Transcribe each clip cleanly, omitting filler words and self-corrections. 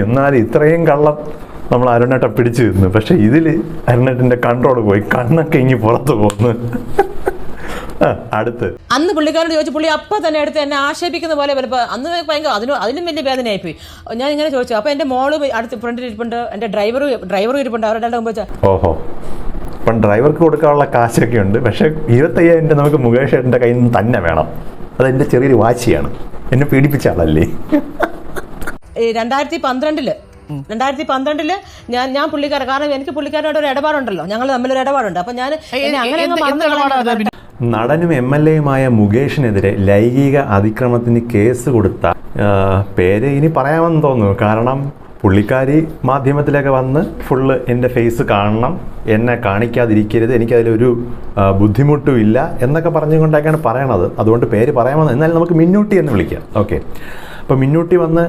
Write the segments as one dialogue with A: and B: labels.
A: എന്നാൽ ഇത്രയും കള്ളം നമ്മൾ അരുണേട്ട പിടിച്ചു നിന്നു. പക്ഷെ ഇതിൽ അരുണേട്ടൻ്റെ കൺട്രോൾ പോയി, കണ്ണൊക്കെ ഇങ്ങി പുറത്തു പോകുന്നു. അടുത്ത്
B: അന്ന് പുള്ളിക്കാരോട് ചോദിച്ചു, പുള്ളി അപ്പം തന്നെ എടുത്ത് എന്നെ ആക്ഷേപിക്കുന്ന പോലെ വലപ്പോൾ അന്ന് ഭയങ്കര അതിനും വലിയ വേദനയായിപ്പോയി. ഞാൻ ഇങ്ങനെ ചോദിച്ചു, അപ്പോൾ എൻ്റെ മോള് അടുത്ത് ഫ്രണ്ടിൽ ഇരിപ്പുണ്ട്, എൻ്റെ ഡ്രൈവറും ഇരിപ്പുണ്ട്, അവരുടെ മുമ്പ്.
A: ഓഹോ, ഇപ്പം ഡ്രൈവർക്ക് കൊടുക്കാനുള്ള കാശൊക്കെ ഉണ്ട്, പക്ഷെ 25,000 നമുക്ക് മുകേഷ് ഏട്ടൻ്റെ കയ്യിൽ നിന്ന് തന്നെ വേണം. അതെൻ്റെ ചെറിയൊരു വാശിയാണ്, എന്നെ പീഡിപ്പിച്ച ആളല്ലേ.
B: 2012 ഞാൻ പുള്ളിക്കാരൻ, കാരണം എനിക്ക് പുള്ളിക്കാരനോട് ഒരു ഇടപാടുണ്ടല്ലോ, ഞങ്ങൾ തമ്മിലൊരു ഇടപാടുണ്ട്. അപ്പം ഞാൻ
A: നടനും MLA-യുമായ മുകേഷിനെതിരെ ലൈംഗിക അതിക്രമത്തിന് കേസ് കൊടുത്ത പേര് ഇനി പറയാമെന്ന് തോന്നുന്നു. കാരണം പുള്ളിക്കാരി മാധ്യമത്തിലൊക്കെ വന്ന് ഫുള്ള് എൻ്റെ ഫേസ് കാണണം, എന്നെ കാണിക്കാതിരിക്കരുത്, എനിക്കതിലൊരു ബുദ്ധിമുട്ടും ഇല്ല എന്നൊക്കെ പറഞ്ഞുകൊണ്ടൊക്കെയാണ് പറയണത്. അതുകൊണ്ട് പേര് പറയാമെന്ന്. എന്നാലും നമുക്ക് മിന്നൂട്ടി എന്ന് വിളിക്കാം. ഓക്കെ, അപ്പോൾ മിന്നൂട്ടി വന്ന്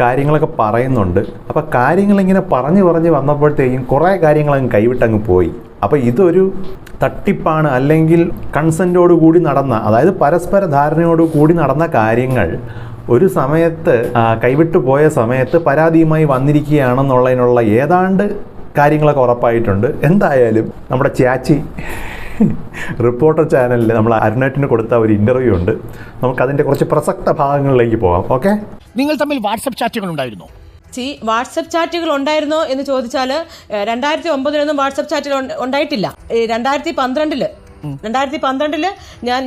A: കാര്യങ്ങളൊക്കെ പറയുന്നുണ്ട്. അപ്പോൾ കാര്യങ്ങളിങ്ങനെ പറഞ്ഞ് വന്നപ്പോഴത്തേക്കും കുറേ കാര്യങ്ങളങ്ങ് കൈവിട്ടങ്ങ് പോയി. അപ്പോൾ ഇതൊരു തട്ടിപ്പാണ്, അല്ലെങ്കിൽ കൺസെൻറ്റോടു കൂടി നടന്ന, അതായത് പരസ്പര ധാരണയോടു കൂടി നടന്ന കാര്യങ്ങൾ ഒരു സമയത്ത് കൈവിട്ടു പോയ സമയത്ത് പരാതിയുമായി വന്നിരിക്കുകയാണെന്നുള്ളതിനുള്ള ഏതാണ്ട് കാര്യങ്ങളൊക്കെ ഉറപ്പായിട്ടുണ്ട്. എന്തായാലും നമ്മുടെ ചാച്ചി റിപ്പോർട്ടർ ചാനലിൽ നമ്മൾ അരുണേട്ടിന് കൊടുത്ത ഒരു ഇൻ്റർവ്യൂ ഉണ്ട്. നമുക്കതിൻ്റെ കുറച്ച് പ്രസക്ത ഭാഗങ്ങളിലേക്ക് പോകാം. ഓക്കെ,
C: നിങ്ങൾ തമ്മിൽ വാട്സപ്പ് ചാറ്റുകൾ ഉണ്ടായിരുന്നോ?
B: വാട്സപ്പ് ചാറ്റുകൾ ഉണ്ടായിരുന്നോ എന്ന് ചോദിച്ചാൽ 2009 വാട്സപ്പ് ചാറ്റുകൾ ഉണ്ടായിട്ടില്ല. 2012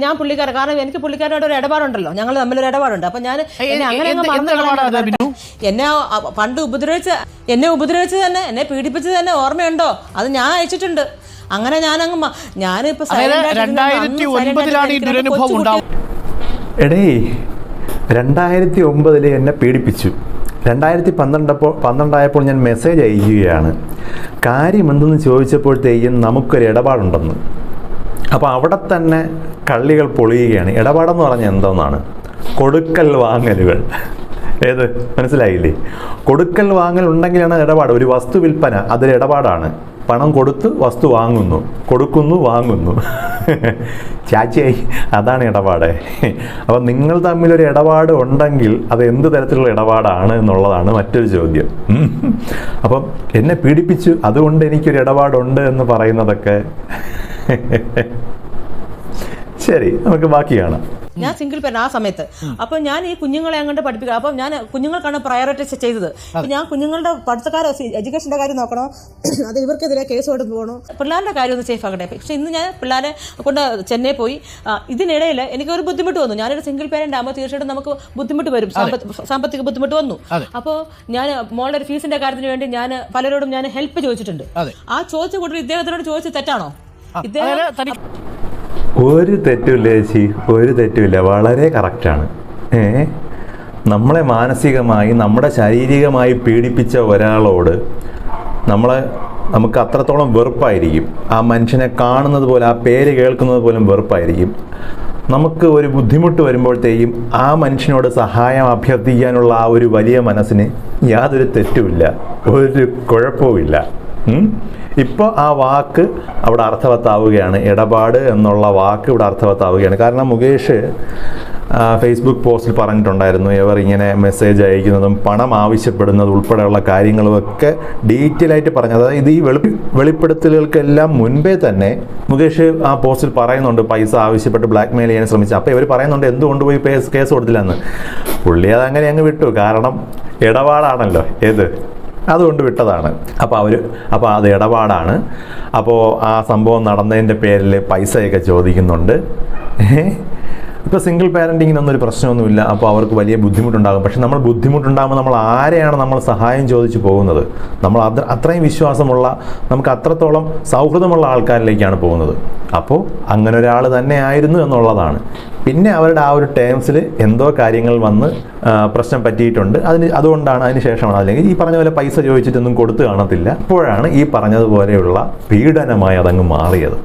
B: ഞാൻ പുള്ളിക്കാരൻ, കാരണം എനിക്ക് പുള്ളിക്കാരനോട് ഒരു ഇടപാടുണ്ടല്ലോ, ഞങ്ങൾ തമ്മിലൊരു ഇടപാടുണ്ട്. അപ്പം ഞാൻ എന്നെ പണ്ട് ഉപദ്രവിച്ചത് തന്നെ, എന്നെ പീഡിപ്പിച്ചത് തന്നെ ഓർമ്മയുണ്ടോ? അത് ഞാൻ അയച്ചിട്ടുണ്ട്. അങ്ങനെ ഞാനിപ്പോ
A: എടേ 2009 എന്നെ പീഡിപ്പിച്ചു. 2012 ഞാൻ മെസ്സേജ് അയക്കുകയാണ്, കാര്യം എന്തെന്ന് ചോദിച്ചപ്പോഴത്തേക്കും നമുക്കൊരു ഇടപാടുണ്ടെന്ന്. അപ്പോൾ അവിടെ തന്നെ കള്ളികൾ പൊളിയുകയാണ്. ഇടപാടെന്ന് പറഞ്ഞാൽ എന്തോന്നാണ്? കൊടുക്കൽ വാങ്ങലുകൾ. ഏത് മനസ്സിലായില്ലേ? കൊടുക്കൽ വാങ്ങൽ ഉണ്ടെങ്കിലാണ് ഇടപാട്. ഒരു വസ്തു വിൽപ്പന അതൊരു ഇടപാടാണ്. പണം കൊടുത്ത് വസ്തു വാങ്ങുന്നു, കൊടുക്കുന്നു, വാങ്ങുന്നു. ചാച്ചിയായി അതാണ് ഇടപാട്. അപ്പം നിങ്ങൾ തമ്മിലൊരു ഇടപാട് ഉണ്ടെങ്കിൽ അത് എന്ത് തരത്തിലുള്ള ഇടപാടാണ് എന്നുള്ളതാണ് മറ്റൊരു ചോദ്യം. അപ്പം എന്നെ പീഡിപ്പിച്ചു, അതുകൊണ്ട് എനിക്കൊരു ഇടപാടുണ്ട് എന്ന് പറയുന്നതൊക്കെ ശരി, നമുക്ക് ബാക്കി കാണാം.
B: ഞാൻ സിംഗിൾ പേരൻ ആ സമയത്ത്. അപ്പോൾ ഞാൻ ഈ കുഞ്ഞുങ്ങളെ അങ്ങോട്ട് പഠിപ്പിക്കുക. അപ്പം ഞാൻ കുഞ്ഞുങ്ങൾക്കാണ് പ്രയോറിറ്റൈസ് ചെയ്തത്. ഞാൻ കുഞ്ഞുങ്ങളുടെ പഠിത്തക്കാരോ എഡ്യൂക്കേഷൻ്റെ കാര്യം നോക്കണോ, അത് ഇവർക്കെതിരെ കേസ് കൊടുത്ത് പോകണോ, പിള്ളേരുടെ കാര്യം ഒന്ന് സേഫ് ആക്കട്ടെ. പക്ഷേ ഇന്ന് ഞാൻ പിള്ളേരെ കൊണ്ട് ചെന്നൈ പോയി. ഇതിനിടയിൽ എനിക്കൊരു ബുദ്ധിമുട്ട് വന്നു. ഞാനൊരു സിംഗിൾ പേരൻ്റ് ആകുമ്പോൾ തീർച്ചയായിട്ടും നമുക്ക് ബുദ്ധിമുട്ട് വരും, സാമ്പത്തിക ബുദ്ധിമുട്ട് വന്നു. അപ്പോൾ ഞാൻ മോളുടെ ഒരു ഫീസിൻ്റെ കാര്യത്തിന് വേണ്ടി ഞാൻ പലരോടും ഞാൻ ഹെൽപ്പ് ചോദിച്ചിട്ടുണ്ട്. ആ ചോദിച്ച കൂട്ടർ ഇദ്ദേഹത്തിനോട് ചോദിച്ചത് തെറ്റാണോ?
A: ഒരു തെറ്റുമില്ല ചേച്ചി, ഒരു തെറ്റുമില്ല, വളരെ കറക്റ്റാണ്. നമ്മളെ മാനസികമായി നമ്മുടെ ശാരീരികമായി പീഡിപ്പിച്ച ഒരാളോട് നമുക്ക് അത്രത്തോളം വെറുപ്പായിരിക്കും. ആ മനുഷ്യനെ കാണുന്നത് പോലെ, ആ പേര് കേൾക്കുന്നത് പോലും വെറുപ്പായിരിക്കും. നമുക്ക് ഒരു ബുദ്ധിമുട്ട് വരുമ്പോഴത്തേക്കും ആ മനുഷ്യനോട് സഹായം അഭ്യർത്ഥിക്കാനുള്ള ആ ഒരു വലിയ മനസ്സിന് യാതൊരു തെറ്റുമില്ല, ഒരു കുഴപ്പവുമില്ല. ഇപ്പോൾ ആ വാക്ക് അവിടെ അർത്ഥവത്താവുകയാണ്. ഇടപാട് എന്നുള്ള വാക്ക് ഇവിടെ അർത്ഥവത്താവുകയാണ്. കാരണം മുകേഷ് ഫേസ്ബുക്ക് പോസ്റ്റിൽ പറഞ്ഞിട്ടുണ്ടായിരുന്നു, ഇവർ ഇങ്ങനെ മെസ്സേജ് അയക്കുന്നതും പണം ആവശ്യപ്പെടുന്നതും ഉൾപ്പെടെയുള്ള കാര്യങ്ങളുമൊക്കെ ഡീറ്റെയിൽ ആയിട്ട് പറഞ്ഞു. അതായത് ഈ വെളിപ്പെടുത്തലുകൾക്കെല്ലാം മുൻപേ തന്നെ മുകേഷ് ആ പോസ്റ്റിൽ പറയുന്നുണ്ട് പൈസ ആവശ്യപ്പെട്ട് ബ്ലാക്ക് മെയിൽ ചെയ്യാൻ ശ്രമിച്ചു. അപ്പോൾ ഇവർ പറയുന്നുണ്ട് എന്തുകൊണ്ട് പോയി കേസ് കൊടുത്തില്ല എന്ന്. പുള്ളി അതങ്ങനെ അങ്ങ് വിട്ടു, കാരണം ഇടപാടാണല്ലോ, അതുകൊണ്ട് വിട്ടതാണ്. അപ്പോൾ അത് ഇടപാടാണ്. അപ്പോൾ ആ സംഭവം നടന്നതിൻ്റെ പേരിൽ പൈസയൊക്കെ ചോദിക്കുന്നുണ്ട്. ഇപ്പോൾ സിംഗിൾ പാരൻറ്റിങ്ങിനൊന്നും ഒരു പ്രശ്നമൊന്നുമില്ല. അപ്പോൾ അവർക്ക് വലിയ ബുദ്ധിമുട്ടുണ്ടാകും. പക്ഷെ നമ്മൾ ബുദ്ധിമുട്ടുണ്ടാകുമ്പോൾ നമ്മൾ ആരെയാണ് നമ്മൾ സഹായം ചോദിച്ചു പോകുന്നത്? നമ്മൾ അത്രയും വിശ്വാസമുള്ള, നമുക്ക് അത്രത്തോളം സൗഹൃദമുള്ള ആൾക്കാരിലേക്കാണ് പോകുന്നത്. അപ്പോൾ അങ്ങനെ ഒരാൾ തന്നെ ആയിരുന്നു എന്നുള്ളതാണ്. പിന്നെ അവരുടെ ആ ഒരു ടേംസിൽ എന്തോ കാര്യങ്ങൾ വന്ന് പ്രശ്നം പറ്റിയിട്ടുണ്ട്. അതുകൊണ്ടാണ്, അതിന് ശേഷമാണ്. അല്ലെങ്കിൽ ഈ പറഞ്ഞ പോലെ പൈസ ചോദിച്ചിട്ടൊന്നും കൊടുത്തു കാണത്തില്ല. അപ്പോഴാണ് ഈ പറഞ്ഞതുപോലെയുള്ള പീഡനമായി അതങ്ങ് മാറിയത്.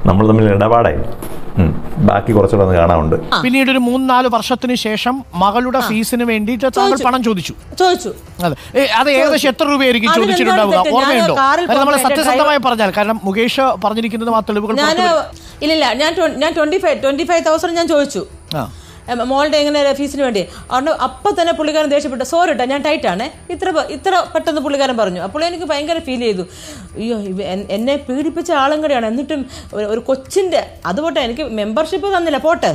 A: നമ്മൾ തമ്മിൽ ഇടപാടായി. ബാക്കി കുറച്ചുകൂടെ കാണാറുണ്ട്.
C: പിന്നീട് ഒരു 3-4 വർഷത്തിന് ശേഷം മകളുടെ ഫീസിന് വേണ്ടിയിട്ട് താങ്കൾ പണം ചോദിച്ചു. അത് ഏകദേശം എത്ര രൂപയായിരിക്കും ചോദിച്ചിട്ടുണ്ടാവുക? ഓർമ്മയുണ്ടോ? നമ്മൾ സത്യസന്ധമായി പറഞ്ഞാൽ, കാരണം മുകേഷ് പറഞ്ഞിരിക്കുന്നത് ആ തെളിവുകൾ
B: ഇല്ലില്ല, ഞാൻ 25,000 ഞാൻ ചോദിച്ചു. മോളുടെ എങ്ങനെ ഫീസിന് വേണ്ടി അതുകൊണ്ട് അപ്പം തന്നെ പുള്ളിക്കാരൻ ദേഷ്യപ്പെട്ടു, സോറി കേട്ടോ ഞാൻ ടൈറ്റാണ്, ഇത്ര പെട്ടെന്ന് പുള്ളിക്കാരൻ പറഞ്ഞു. അപ്പോൾ എനിക്ക് ഭയങ്കര ഫീൽ ചെയ്തു, അയ്യോ എന്നെ പീഡിപ്പിച്ച ആളും കൂടെയാണ്, എന്നിട്ടും ഒരു കൊച്ചിൻ്റെ അതുപോട്ടെ എനിക്ക് മെമ്പർഷിപ്പ് തന്നില്ല പോട്ടെ,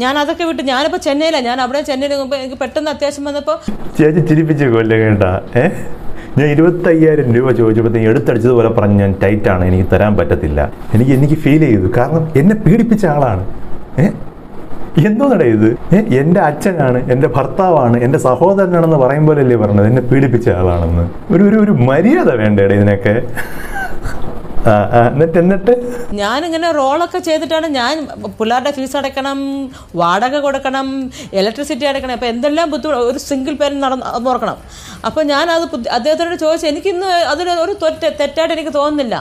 B: ഞാൻ അതൊക്കെ വിട്ട് ഞാനിപ്പോൾ ചെന്നൈയിലാണ്, ഞാൻ അവിടെ ചെന്നൈയിൽ മുമ്പ് എനിക്ക് പെട്ടെന്ന് അത്യാവശ്യം വന്നപ്പോൾ
A: ചേച്ചി ചിരിപ്പിച്ചു കൊല്ലേ കേട്ടാ. ഞാൻ 25,000 രൂപ ചോദിച്ചപ്പോഴത്തേക്ക് എടുത്തടിച്ചതുപോലെ പറഞ്ഞു ഞാൻ ടൈറ്റാണ്, എനിക്ക് തരാൻ പറ്റത്തില്ല. എനിക്ക് ഫീൽ ചെയ്തു, കാരണം എന്നെ പീഡിപ്പിച്ച ആളാണ്. എന്തോന്നടേ ഇത്? എൻ്റെ അച്ഛനാണ്, എൻ്റെ ഭർത്താവാണ്, എൻ്റെ സഹോദരനാണെന്ന് പറയും പോലെയല്ലേ പറഞ്ഞത് എന്നെ പീഡിപ്പിച്ച ആളാണെന്ന്. ഒരു മര്യാദ വേണ്ടേടെ ഇതിനൊക്കെ. എന്നിട്ട്
B: ഞാനിങ്ങനെ റോളൊക്കെ ചെയ്തിട്ടാണ് ഞാൻ പിള്ളേരുടെ ഫീസ് അടയ്ക്കണം, വാടക കൊടുക്കണം, ഇലക്ട്രിസിറ്റി അടയ്ക്കണം, അപ്പോൾ എന്തെല്ലാം ബുദ്ധിമുട്ട് ഒരു സിംഗിൾ പേരൻ ഓർക്കണം. അപ്പോൾ ഞാനത് അദ്ദേഹത്തോട് ചോദിച്ചു, എനിക്കിന്ന് അതിലൊരു തെറ്റായിട്ട് എനിക്ക് തോന്നുന്നില്ല.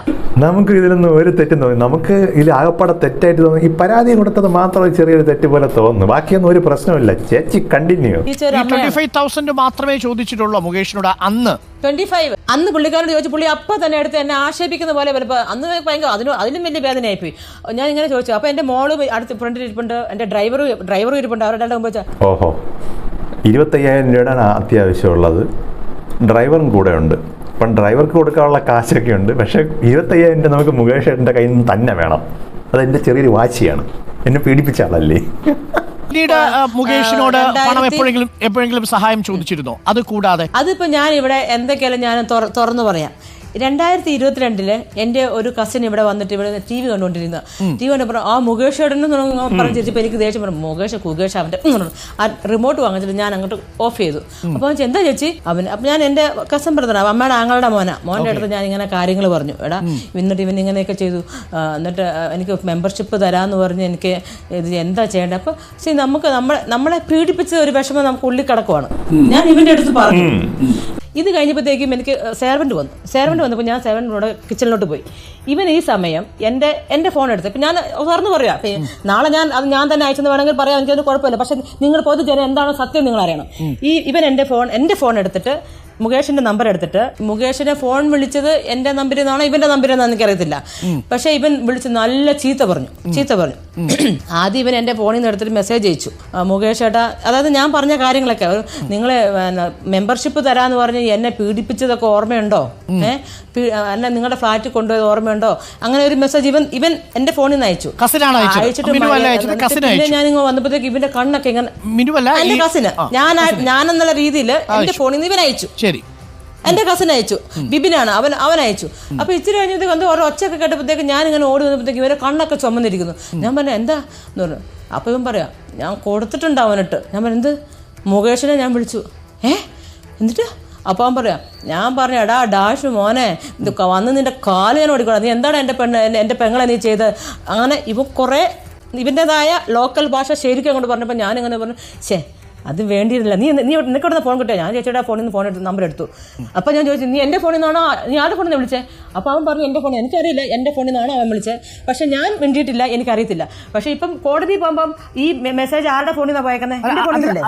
A: നമുക്ക് ഇതിലൊന്നും ഒരു തെറ്റും തോന്നി, നമുക്ക് ഇതിൽ ആകപ്പാടെ തെറ്റായിട്ട് തോന്നി ഈ പരാതി കൊടുത്തത് മാത്രം ചെറിയൊരു തെറ്റ് പോലെ തോന്നുന്നു, ബാക്കിയൊന്നും ഒരു പ്രശ്നമില്ല. ചേച്ചി കണ്ടിന്യൂ.
C: 25,000 മാത്രമേ ചോദിച്ചിട്ടുള്ളൂ മുകേഷിനോട് അന്ന്.
B: 25 അന്ന് പുള്ളിക്കാരോട് ചോദിച്ചു, പുള്ളി അപ്പം തന്നെ എടുത്ത് എന്നെ ആക്ഷേപിക്കുന്ന പോലെ അന്ന് ഭയങ്കര അതിലും വലിയ വേദനയായിപ്പോയി. ഞാൻ ഇങ്ങനെ ചോദിച്ചു, അപ്പോൾ എൻ്റെ മോള് അടുത്ത് ഫ്രണ്ടിൽ ഇരിപ്പുണ്ട്, എൻ്റെ ഡ്രൈവറും ഇരിപ്പുണ്ട്, അവരുടെ മുമ്പ്
A: ഓഹോ 25,000 രൂപയാണ് അത്യാവശ്യമുള്ളത്, ഡ്രൈവറും കൂടെ ഉണ്ട്. അപ്പം ഡ്രൈവർക്ക് കൊടുക്കാനുള്ള കാശൊക്കെ ഉണ്ട്, പക്ഷേ 25,000 രൂപ നമുക്ക് മുകേഷ് ഏട്ടൻ്റെ കയ്യിൽ നിന്ന് തന്നെ വേണം. അതെൻ്റെ ചെറിയൊരു വാശിയാണ്, എന്നെ പീഡിപ്പിച്ച ആളല്ലേ.
C: പിന്നീട് മുകേഷിനോട് പണം എപ്പോഴെങ്കിലും സഹായം ചോദിച്ചിരുന്നോ? അത് കൂടാതെ
B: അതിപ്പോൾ ഞാൻ ഇവിടെ എന്തൊക്കെയാലും ഞാൻ തുറന്നു പറയാം. 2022 എൻ്റെ ഒരു കസിൻ ഇവിടെ വന്നിട്ട് ഇവിടെ ടി വി കണ്ടുകൊണ്ടിരുന്ന ടി വി കണ്ടപ്പോൾ ആ മുകേഷ് ഏട്ടൻ പറഞ്ഞു ചിരിച്ചപ്പോൾ എനിക്ക് ദേഷ്യം പറഞ്ഞു, കുകേഷ് അവൻ്റെ ആ റിമോട്ട് വാങ്ങിച്ചിട്ട് ഞാൻ അങ്ങോട്ട് ഓഫ് ചെയ്തു. അപ്പോൾ എന്താ ചേച്ചി അപ്പം ഞാൻ എൻ്റെ കസിൻ ബ്രദറാണ്, അമ്മയുടെ ആങ്ങളുടെ മോൻ്റെ അടുത്ത് ഞാൻ ഇങ്ങനെ കാര്യങ്ങൾ പറഞ്ഞു, എടാ എന്നിട്ട് ഇവൻ ഇങ്ങനെയൊക്കെ ചെയ്തു, എന്നിട്ട് എനിക്ക് മെമ്പർഷിപ്പ് തരാമെന്ന് പറഞ്ഞ് എനിക്ക് ഇത് എന്താ ചെയ്യേണ്ടത്. അപ്പോൾ ശരി നമുക്ക് നമ്മളെ പീഡിപ്പിച്ച ഒരു വിഷമം നമുക്ക് ഉള്ളിൽ കിടക്കുവാണ്. ഞാൻ ഇവൻ്റെ അടുത്ത് പറഞ്ഞു. ഇത് കഴിഞ്ഞപ്പോഴത്തേക്കും എനിക്ക് സെർവൻറ്റ് വന്നപ്പോൾ ഞാൻ സെർവൻറ്റിനോട് കിച്ചണിലോട്ട് പോയി. ഇവൻ ഈ സമയം എൻ്റെ ഫോൺ എടുത്ത്, ഇപ്പം ഞാൻ തുറന്നു പറയാം, നാളെ ഞാൻ തന്നെ അയച്ചെന്ന് വേണമെങ്കിൽ പറയാം, എനിക്കതിന് കുഴപ്പമില്ല. പക്ഷെ നിങ്ങൾ പൊതുജനം എന്താണോ സത്യം നിങ്ങൾ അറിയണം. ഇവൻ എൻ്റെ ഫോൺ എടുത്തിട്ട് മുകേഷിന്റെ നമ്പർ എടുത്തിട്ട് മുകേഷിനെ ഫോൺ വിളിച്ചത് എൻ്റെ നമ്പറിൽ നിന്നാണോ ഇവന്റെ നമ്പറിൽ നിന്നാണെന്ന് എനിക്കറിയത്തില്ല. പക്ഷെ ഇവൻ വിളിച്ച് നല്ല ചീത്ത പറഞ്ഞു. ആദ്യം ഇവൻ എൻ്റെ ഫോണിൽ നിന്ന് എടുത്തിട്ട് മെസ്സേജ് അയച്ചു, മുകേഷ് ഏട്ടാ, അതായത് ഞാൻ പറഞ്ഞ കാര്യങ്ങളൊക്കെ, നിങ്ങളെ മെമ്പർഷിപ്പ് തരാന്ന് പറഞ്ഞ് എന്നെ പീഡിപ്പിച്ചതൊക്കെ ഓർമ്മയുണ്ടോ, എന്നെ നിങ്ങളുടെ ഫ്ലാറ്റിൽ കൊണ്ടുപോയത് ഓർമ്മയുണ്ടോ, അങ്ങനെ ഒരു മെസ്സേജ് ഇവൻ എൻ്റെ ഫോണിൽ നിന്ന് അയച്ചു. പിന്നെ ഞാൻ ഇങ്ങനെ വന്നപ്പോഴത്തേക്ക് ഇവന്റെ കണ്ണൊക്കെ ഇങ്ങനെ, എന്റെ കസിന് ഞാനെന്നുള്ള രീതിയിൽ എൻ്റെ ഫോണിൽ നിന്ന് ഇവൻ അയച്ചു. എൻ്റെ കസിൻ അയച്ചു, ബിബിനാണ് അവൻ അയച്ചു. അപ്പോൾ ഇച്ചിരി കഴിഞ്ഞപ്പോഴത്തേക്ക് എന്തോ ഓരോ ഒച്ചയൊക്കെ കേട്ടപ്പോഴത്തേക്ക് ഞാൻ ഇങ്ങനെ ഓടി വന്നപ്പോഴത്തേക്ക് ഇവരെ കണ്ണൊക്കെ ചുമന്നിരിക്കുന്നു. ഞാൻ പറഞ്ഞു എന്താ എന്ന് പറഞ്ഞു. അപ്പോൾ ഇവൻ പറയാം, ഞാൻ കൊടുത്തിട്ടുണ്ട് അവനിട്ട്. ഞാൻ പറഞ്ഞു എന്ത്? മുകേഷിനെ ഞാൻ വിളിച്ചു. എന്നിട്ട് അപ്പോൾ അവൻ പറയാം, ഞാൻ പറഞ്ഞു എടാ ഡാഷ് മോനെ, ഇത് വന്ന് നിൻ്റെ കാല് ഞാൻ ഓടിക്കണം, നീ എന്താണ് എൻ്റെ പെങ്ങളെ നീ ചെയ്ത്. അങ്ങനെ ഇവ കുറേ ഇവൻ്റെതായ ലോക്കൽ ഭാഷ ശരിക്കും അങ്ങോട്ട് പറഞ്ഞപ്പോൾ ഞാനിങ്ങനെ പറഞ്ഞു, അത് വേണ്ടിയിരുന്നില്ല, നിനക്കിവിടെ ഫോൺ കിട്ടിയ. ഞാൻ ചേച്ചിയുടെ ഫോണിൽ നിന്ന് ഫോൺ എടുത്ത് നമ്പർ എടുത്തു. അപ്പോൾ ഞാൻ ചോദിച്ചു, നീ എൻ്റെ ഫോണിൽ നിന്നാണോ, നീ ആരുടെ ഫോണിൽ നിന്ന് വിളിച്ചേ? അപ്പോൾ അവൻ പറഞ്ഞു എൻ്റെ ഫോണിൽ. എനിക്കറിയില്ല എൻ്റെ ഫോണിൽ നിന്നാണോ അവൻ വിളിച്ചത്, പക്ഷെ ഞാൻ മിണ്ടിയിട്ടില്ല, എനിക്കറിയത്തില്ല. പക്ഷെ ഇപ്പം കോടതി പോകുമ്പം ഈ മെസ്സേജ് ആരുടെ ഫോണിൽ നിന്നാണ് പോയേക്കുന്നത്? എൻ്റെ ഫോണിൽ നിന്നല്ലേ.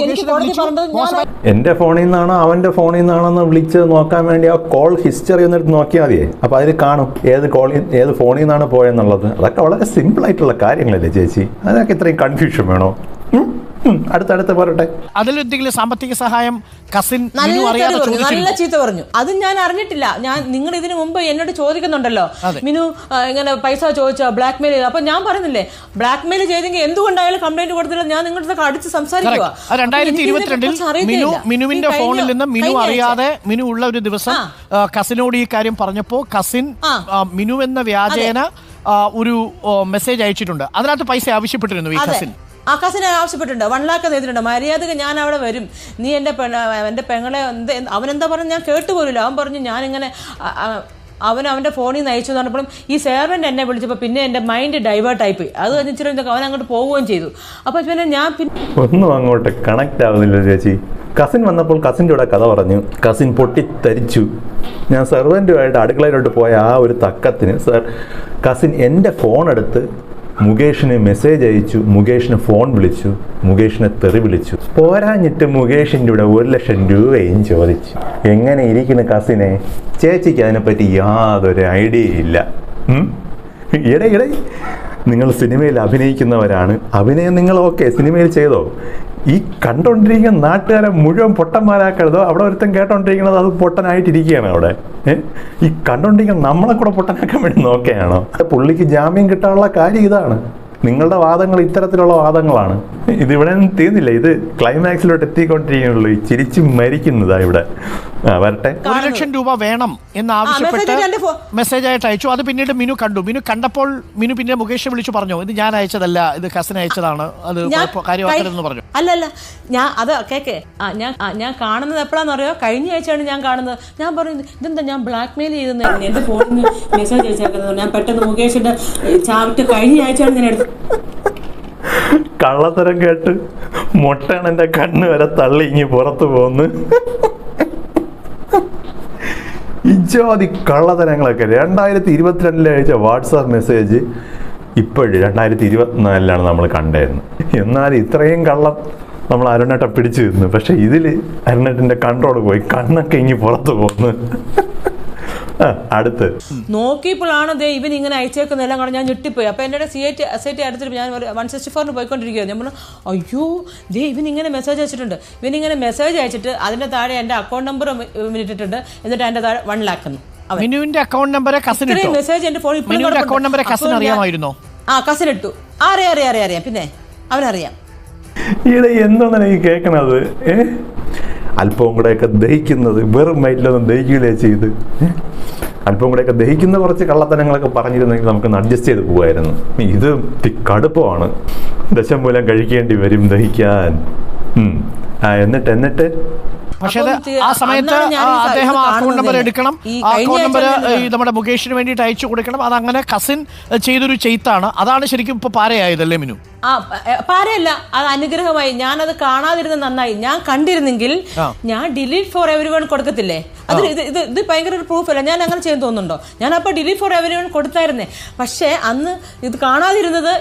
B: എനിക്ക് കോടതി പറഞ്ഞത്
A: എൻ്റെ ഫോണിൽ നിന്നാണോ അവൻ്റെ ഫോണിൽ നിന്നാണോ വിളിച്ചത് നോക്കാൻ വേണ്ടി ആ കോൾ ഹിസ്റ്ററി ഒന്നെടുത്ത് നോക്കിയാൽ മതിയേ. അപ്പോൾ അതിൽ കാണും ഏത് ഫോണിൽ നിന്നാണ് പോയെന്നുള്ളത്. അതൊക്കെ വളരെ സിമ്പിളായിട്ടുള്ള കാര്യങ്ങളല്ലേ ചേച്ചി, അതിനൊക്കെ ഇത്രയും കൺഫ്യൂഷൻ വേണോ? അടുത്തടുത്ത് പറയട്ടെ.
C: അതിലെന്തെങ്കിലും സാമ്പത്തിക സഹായം കസിൻ
B: നല്ല ചീത്ത പറഞ്ഞു. അതും ഞാൻ അറിഞ്ഞിട്ടില്ല. നിങ്ങൾ ഇതിനു മുമ്പ് എന്നോട് ചോദിക്കുന്നുണ്ടല്ലോ, മിനു ഇങ്ങനെ പൈസ ചോദിച്ചോ, ബ്ലാക്ക് മെയിൽ ചെയ്തു. അപ്പൊ ഞാൻ പറയുന്നില്ലേ, ബ്ലാക്ക് മെയിൽ ചെയ്തെങ്കിൽ എന്തുകൊണ്ടായാലും കംപ്ലൈന്റ് കൊടുത്തില്ല, ഞാൻ നിങ്ങളുടെ അടിച്ച് സംസാരിക്കുക.
C: 2022 മിനുവിന്റെ ഫോണിൽ നിന്ന് മിനു അറിയാതെ മിനു ഉള്ള ഒരു ദിവസം കസിനോട് ഈ കാര്യം പറഞ്ഞപ്പോ കസിൻ മിനു എന്ന വ്യാജേന ഒരു മെസ്സേജ് അയച്ചിട്ടുണ്ട്. അതിനകത്ത് പൈസ ആവശ്യപ്പെട്ടിരുന്നു ഈ കസിൻ.
B: ആ കസിനെ ആവശ്യപ്പെട്ടിട്ടുണ്ട്, 1 lakh തന്നിട്ടുണ്ട്. മര്യാദക്ക് ഞാൻ അവിടെ വരും, നീ എൻ്റെ പെങ്ങളെ അവനെന്താ പറഞ്ഞു ഞാൻ കേട്ടുപോലില്ല. അവൻ പറഞ്ഞു ഞാനിങ്ങനെ അവൻ്റെ ഫോണിൽ നിന്ന് അയച്ചു പറഞ്ഞപ്പോഴും ഈ സെർവൻ്റ് എന്നെ വിളിച്ചപ്പോൾ പിന്നെ എൻ്റെ മൈൻഡ് ഡൈവേർട്ട് ആയിപ്പോയി. അത് കഴിഞ്ഞിട്ട് അവൻ അങ്ങോട്ട് പോവുകയും ചെയ്തു. അപ്പോൾ പിന്നെ ഞാൻ
A: ഒന്നും അങ്ങോട്ട് കണക്ട് ആവുന്നില്ല ചേച്ചി. കസിൻ വന്നപ്പോൾ കസിൻ്റെ കൂടെ കഥ പറഞ്ഞു, കസിൻ പൊട്ടിത്തരിച്ചു. ഞാൻ സെർവൻറ്റുമായിട്ട് അടുക്കളയിലോട്ട് പോയ ആ ഒരു തക്കത്തിന് കസിൻ എൻ്റെ ഫോൺ എടുത്ത് മുകേഷിന് മെസ്സേജ് അയച്ചു, മുകേഷിന് ഫോൺ വിളിച്ചു, മുകേഷിനെ തെറി വിളിച്ചു. പോരാഞ്ഞിട്ട് മുകേഷിൻ്റെ കൂടെ 1 ലക്ഷം രൂപയും ചോദിച്ചു. എങ്ങനെ ഇരിക്കുന്നു കസിനെ? ചേച്ചിക്ക് അതിനെപ്പറ്റി യാതൊരു ഐഡിയ ഇല്ല. ഇടയിടെ നിങ്ങൾ സിനിമയിൽ അഭിനയിക്കുന്നവരാണ്, അഭിനയം നിങ്ങൾ ഓക്കെ സിനിമയിൽ ചെയ്തോ, ഈ കണ്ടോണ്ടിരിക്കുന്ന നാട്ടുകാരെ മുഴുവൻ പൊട്ടന്മാരാക്കരുതോ. അവിടെ ഒരുത്തൻ കേട്ടോണ്ടിരിക്കുന്നത് അത് പൊട്ടനായിട്ടിരിക്കുകയാണ് അവിടെ. ഈ കണ്ടോണ്ടിരിക്കുന്ന നമ്മളെ കൂടെ പൊട്ടനാക്കാൻ വേണ്ടി നോക്കുകയാണോ? പുള്ളിക്ക് ജാമ്യം കിട്ടാനുള്ള കാര്യം ഇതാണ്. നിങ്ങളുടെ വാദങ്ങൾ ഇത്തരത്തിലുള്ള വാദങ്ങളാണ്. ഇതിവിടെ തീർന്നില്ല, ഇത് ക്ലൈമാക്സിലോട്ട് എത്തിക്കൊണ്ടിരിക്കുന്നുള്ളൂ. ഈ ചിരിച്ച് മരിക്കുന്നതാ ഇവിടെ. വരട്ടെ.
C: 1 ലക്ഷം രൂപ വേണം എന്ന് ആവശ്യപ്പെട്ട് മെസ്സേജ് ആയിട്ട് അയച്ചു. അത് പിന്നീട് മിനു കണ്ടു. മിനു കണ്ടപ്പോൾ മിനു പിന്നെ മുകേഷ് വിളിച്ചു പറഞ്ഞു, ഇത് ഞാൻ അയച്ചതല്ല, ഇത് കസിൻ അയച്ചതാണ്, അത് കാര്യമാക്കരുതെന്ന് പറഞ്ഞു.
B: അല്ലല്ല, ഞാൻ അത് കേക്കെ ഞാൻ കാണുന്നത് എപ്പോഴാന്ന് അറിയോ? കഴിഞ്ഞ ആഴ്ചയാണ് ഞാൻ കാണുന്നത്. ഞാൻ പറയുന്നത് ഇതെന്താ ഞാൻ ബ്ലാക്ക് മെയിൽ ചെയ്തെന്ന് എന്റെ ഫോണിൽ മെസ്സേജ് അയച്ചേക്കുന്നത്. ഞാൻ പെട്ടെന്ന് മുകേഷിന്റെ ചാവിട്ട് കഴിഞ്ഞ ആഴ്ചയാണ് ഞാൻ എടുത്തത്.
A: കള്ളത്തരം കേട്ട് മൊട്ടയാണ് എൻ്റെ കണ്ണ് വരെ തള്ളി ഇങ്ങി പുറത്തു പോന്ന്. ഇജാതി കള്ളത്തരങ്ങളൊക്കെ 2022 അയച്ച വാട്സാപ്പ് മെസ്സേജ് ഇപ്പോഴും 2024 നമ്മൾ കണ്ടായിരുന്നു. എന്നാൽ ഇത്രയും കള്ളം നമ്മൾ അരുണേട്ട പിടിച്ചു തന്നു. പക്ഷെ ഇതിൽ അരുണേട്ടൻ്റെ കൺട്രോൾ പോയി, കണ്ണൊക്കെ ഇങ്ങി പുറത്തു പോന്ന്. അടുത്ത്
B: നോക്കിയപ്പോഴാണ് ദേ ഇവൻ ഇങ്ങനെ അയച്ചേക്കുന്നതെല്ലാം കാണാൻ ഞാൻ ഞെട്ടിപ്പോയി. അപ്പോൾ എൻ്റെ SIT അടുത്തിട്ട് ഞാൻ 164 പോയിക്കൊണ്ടിരിക്കുകയാണ്. ഞാൻ പറഞ്ഞു അയ്യോ ദേ ഇവൻ ഇങ്ങനെ മെസ്സേജ് അയച്ചിട്ടുണ്ട്. ഇവൻ ഇങ്ങനെ മെസ്സേജ് അയച്ചിട്ട് അതിൻ്റെ താഴെ എൻ്റെ അക്കൗണ്ട് നമ്പർ ഇട്ടിട്ടുണ്ട്. എന്നിട്ട് അതിൻ്റെ താഴെ 1 lakh എന്ന്.
C: മിനുവിന്റെ അക്കൗണ്ട് നമ്പർ കസിൻ ഇട്ടു.
B: മെസ്സേജ് എൻ്റെ ഫോണിൽ
C: അക്കൗണ്ട് നമ്പർ കസിൻ അറിയാമായിരുന്നോ?
B: കസിൻ ഇട്ടു. അറിയാം പിന്നെ അവനറിയാം.
A: ഈടെ എന്താണ് ഈ കേൾക്കണത്? അല്പവും കൂടെയൊക്കെ ദഹിക്കുന്നത് വെറും വയറ്റിലൊന്നും ദഹിക്കുകയില്ലേ ചെയ്ത്. അല്പം കൂടെയൊക്കെ ദഹിക്കുന്ന കുറച്ച് കള്ളത്തനങ്ങളൊക്കെ പറഞ്ഞിരുന്നെങ്കിൽ നമുക്ക് അഡ്ജസ്റ്റ് ചെയ്ത് പോകുമായിരുന്നു. ഇത് കടുപ്പമാണ്, ദശമൂലം കഴിക്കേണ്ടി വരും ദഹിക്കാൻ. എന്നിട്ട്
C: പക്ഷേ ആ സമയത്ത് അദ്ദേഹം അക്കൗണ്ട് നമ്പർ എടുക്കണം. ആ അക്കൗണ്ട് നമ്പർ നമ്മുടെ മുകേഷിന് വേണ്ടിയിട്ട് അയച്ചു കൊടുക്കണം. അതങ്ങനെ കസിൻ ചെയ്തൊരു ചെയ്ത്താണ്. അതാണ് ശരിക്കും ഇപ്പൊ പാരയായതല്ലേ മിനു?
B: പാരയല്ല, അത് അനുഗ്രഹമായി. ഞാനത് കാണാതിരുന്ന നന്നായി. ഞാൻ കണ്ടിരുന്നെങ്കിൽ ഞാൻ ഡിലീറ്റ് ഫോർ എവരി വൺ കൊടുക്കത്തില്ലേ? അത് ഇത് ഭയങ്കര ഒരു പ്രൂഫ് അല്ല. ഞാൻ അങ്ങനെ ചെയ്യാൻ തോന്നുന്നുണ്ടോ? ഞാൻ അപ്പോൾ ഡിലീറ്റ് ഫോർ എവരി വൺ കൊടുത്തായിരുന്നേ. പക്ഷേ അന്ന് ഇത് കാണാതിരുന്നത്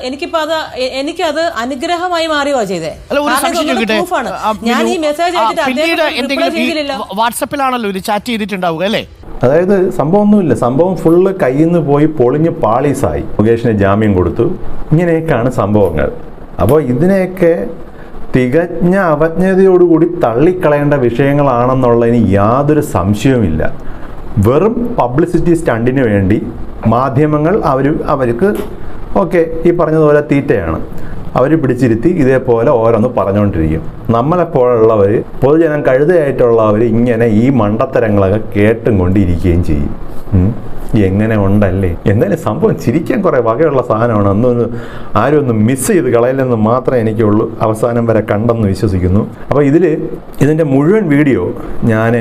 B: എനിക്കത് അനുഗ്രഹമായി മാറിയോ ചെയ്തേ. പ്രൂഫാണ്. ഞാൻ ഈ മെസ്സേജ്
C: വാട്സാപ്പിലാണല്ലോ ഇത് ചാറ്റ് ചെയ്തിട്ടുണ്ടാവുക അല്ലേ?
A: അതായത് സംഭവമൊന്നുമില്ല, സംഭവം ഫുള്ള് കയ്യിൽ നിന്ന് പോയി പൊളിഞ്ഞ് പാളീസായി. മുകേഷിന് ജാമ്യം കൊടുത്തു. ഇങ്ങനെയൊക്കെയാണ് സംഭവങ്ങൾ. അപ്പോൾ ഇതിനെയൊക്കെ തികഞ്ഞ അവജ്ഞതയോടുകൂടി തള്ളിക്കളയേണ്ട വിഷയങ്ങളാണെന്നുള്ളതിന് യാതൊരു സംശയവുമില്ല. വെറും പബ്ലിസിറ്റി സ്റ്റണ്ടിന് വേണ്ടി മാധ്യമങ്ങൾ അവർക്ക് ഓക്കെ ഈ പറഞ്ഞതുപോലെ തീറ്റയാണ്. അവർ പിടിച്ചിരുത്തി ഇതേപോലെ ഓരോന്ന് പറഞ്ഞുകൊണ്ടിരിക്കും. നമ്മളെപ്പോലുള്ളവർ, പൊതുജനം കഴുതയായിട്ടുള്ളവർ ഇങ്ങനെ ഈ മണ്ടത്തരങ്ങളൊക്കെ കേട്ടും കൊണ്ടിരിക്കുകയും ചെയ്യും. എങ്ങനെ ഉണ്ടല്ലേ? എന്തായാലും സംഭവം ചിരിക്കാൻ കുറേ വകയുള്ള സാധനമാണ്. ആരും ഒന്ന് മിസ് ചെയ്ത് കളയില്ലെന്ന് മാത്രമേ എനിക്കുള്ളൂ. അവസാനം വരെ കണ്ടെന്ന് വിശ്വസിക്കുന്നു. അപ്പോൾ ഇതിൻ്റെ മുഴുവൻ വീഡിയോ ഞാൻ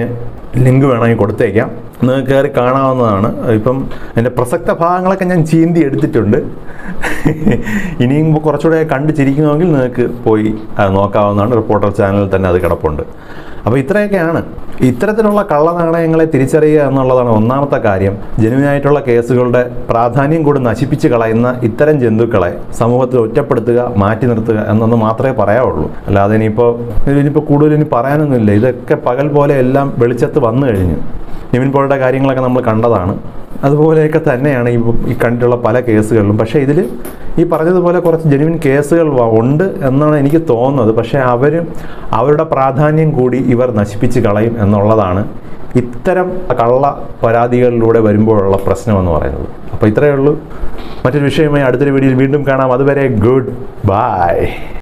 A: ലിങ്ക് വേണമെങ്കിൽ കൊടുത്തേക്കാം, നിങ്ങൾക്ക് കയറി കാണാവുന്നതാണ്. ഇപ്പം എൻ്റെ പ്രസക്ത ഭാഗങ്ങളൊക്കെ ഞാൻ ചീന്തി എടുത്തിട്ടുണ്ട്. ഇനിയും കുറച്ചുകൂടെ കണ്ടു ചിരിക്കണമെങ്കിൽ നിങ്ങൾക്ക് പോയി നോക്കാവുന്നതാണ്. റിപ്പോർട്ടർ ചാനലിൽ തന്നെ അത് കിടപ്പുണ്ട്. അപ്പോൾ ഇത്രയൊക്കെയാണ്. ഇത്തരത്തിലുള്ള കള്ളനാണയങ്ങളെ തിരിച്ചറിയുക എന്നുള്ളതാണ് ഒന്നാമത്തെ കാര്യം. ജെന്യുവിനായിട്ടുള്ള കേസുകളുടെ പ്രാധാന്യം കൂടി നശിപ്പിച്ച് കളയുന്ന ഇത്തരം ജന്തുക്കളെ സമൂഹത്തിൽ ഒറ്റപ്പെടുത്തുക, മാറ്റി നിർത്തുക എന്നൊന്ന് മാത്രമേ പറയാവുള്ളൂ. അല്ലാതെ ഇനിയിപ്പോൾ കൂടുതൽ ഇനി പറയാനൊന്നുമില്ല. ഇതൊക്കെ പകൽ പോലെ എല്ലാം വെളിച്ചത്ത് വന്നു കഴിഞ്ഞു. നിവിൻ പോളിയുടെ കാര്യങ്ങളൊക്കെ നമ്മൾ കണ്ടതാണ്. അതുപോലെയൊക്കെ തന്നെയാണ് ഈ കണ്ടിട്ടുള്ള പല കേസുകളിലും. പക്ഷേ ഇതിൽ ഈ പറഞ്ഞതുപോലെ കുറച്ച് ജെന്യുവിൻ കേസുകൾ ഉണ്ട് എന്നാണ് എനിക്ക് തോന്നുന്നത്. പക്ഷേ അവരുടെ പ്രാധാന്യം കൂടി ഇവർ നശിപ്പിച്ച് കളയും എന്നുള്ളതാണ് ഇത്തരം കള്ള പരാതികളിലൂടെ വരുമ്പോഴുള്ള പ്രശ്നമെന്ന് പറയുന്നത്. അപ്പോൾ ഇത്രയേ ഉള്ളൂ. മറ്റൊരു വിഷയമായി അടുത്തൊരു വീഡിയോയിൽ വീണ്ടും കാണാം. അതുവരെ ഗുഡ് ബൈ.